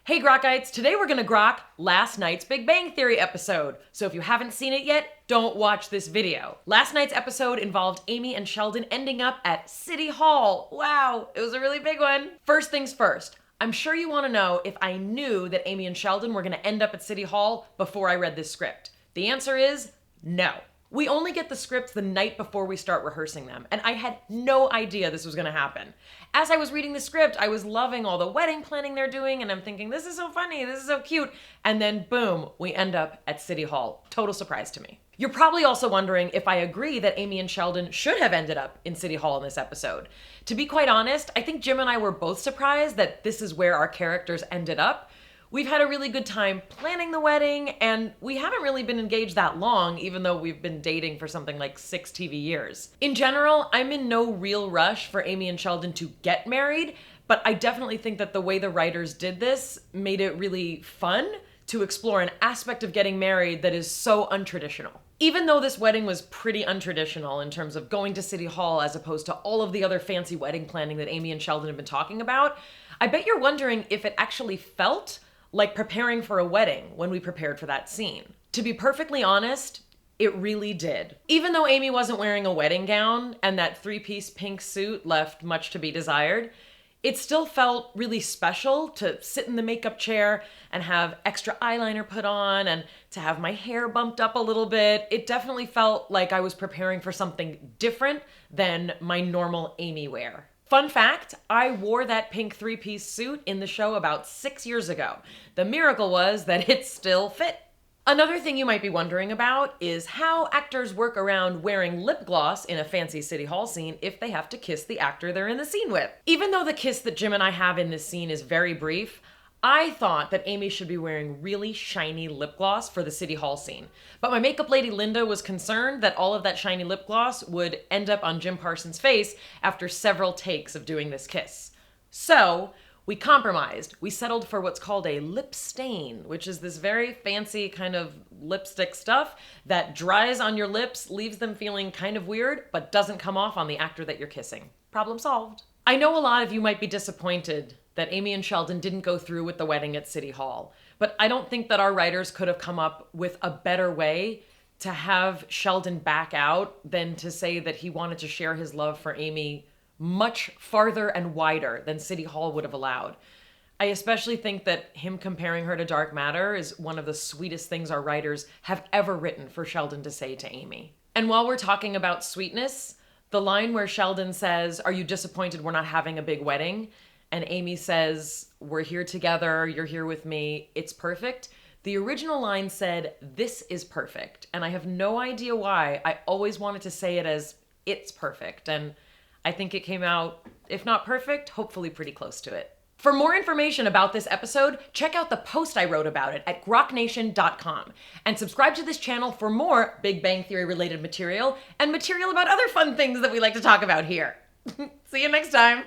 Hey Grokites, today we're gonna grok last night's Big Bang Theory episode. So if you haven't seen it yet, don't watch this video. Last night's episode involved Amy and Sheldon ending up at City Hall. Wow, it was a really big one. First things first, I'm sure you wanna know if I knew that Amy and Sheldon were gonna end up at City Hall before I read this script. The answer is no. We only get the scripts the night before we start rehearsing them, and I had no idea this was gonna happen. As I was reading the script, I was loving all the wedding planning they're doing, and I'm thinking, this is so funny, this is so cute. And then boom, we end up at City Hall. Total surprise to me. You're probably also wondering if I agree that Amy and Sheldon should have ended up in City Hall in this episode. To be quite honest, I think Jim and I were both surprised that this is where our characters ended up. We've had a really good time planning the wedding, and we haven't really been engaged that long, even though we've been dating for something like 6 TV years. In general, I'm in no real rush for Amy and Sheldon to get married, but I definitely think that the way the writers did this made it really fun to explore an aspect of getting married that is so untraditional. Even though this wedding was pretty untraditional in terms of going to City Hall as opposed to all of the other fancy wedding planning that Amy and Sheldon have been talking about, I bet you're wondering if it actually felt like preparing for a wedding when we prepared for that scene. To be perfectly honest, it really did. Even though Amy wasn't wearing a wedding gown and that 3-piece pink suit left much to be desired, it still felt really special to sit in the makeup chair and have extra eyeliner put on and to have my hair bumped up a little bit. It definitely felt like I was preparing for something different than my normal Amy wear. Fun fact, I wore that pink 3-piece suit in the show about 6 years ago. The miracle was that it still fit. Another thing you might be wondering about is how actors work around wearing lip gloss in a fancy City Hall scene if they have to kiss the actor they're in the scene with. Even though the kiss that Jim and I have in this scene is very brief, I thought that Amy should be wearing really shiny lip gloss for the City Hall scene. But my makeup lady Linda was concerned that all of that shiny lip gloss would end up on Jim Parsons' face after several takes of doing this kiss. So we compromised. We settled for what's called a lip stain, which is this very fancy kind of lipstick stuff that dries on your lips, leaves them feeling kind of weird, but doesn't come off on the actor that you're kissing. Problem solved. I know a lot of you might be disappointed that Amy and Sheldon didn't go through with the wedding at City Hall, but I don't think that our writers could have come up with a better way to have Sheldon back out than to say that he wanted to share his love for Amy much farther and wider than City Hall would have allowed. I especially think that him comparing her to dark matter is one of the sweetest things our writers have ever written for Sheldon to say to Amy. And while we're talking about sweetness, the line where Sheldon says, "Are you disappointed we're not having a big wedding?" and Amy says, "We're here together, you're here with me, it's perfect." The original line said, "This is perfect." And I have no idea why. I always wanted to say it as, "It's perfect." And I think it came out, if not perfect, hopefully pretty close to it. For more information about this episode, check out the post I wrote about it at groknation.com. And subscribe to this channel for more Big Bang Theory related material and material about other fun things that we like to talk about here. See you next time.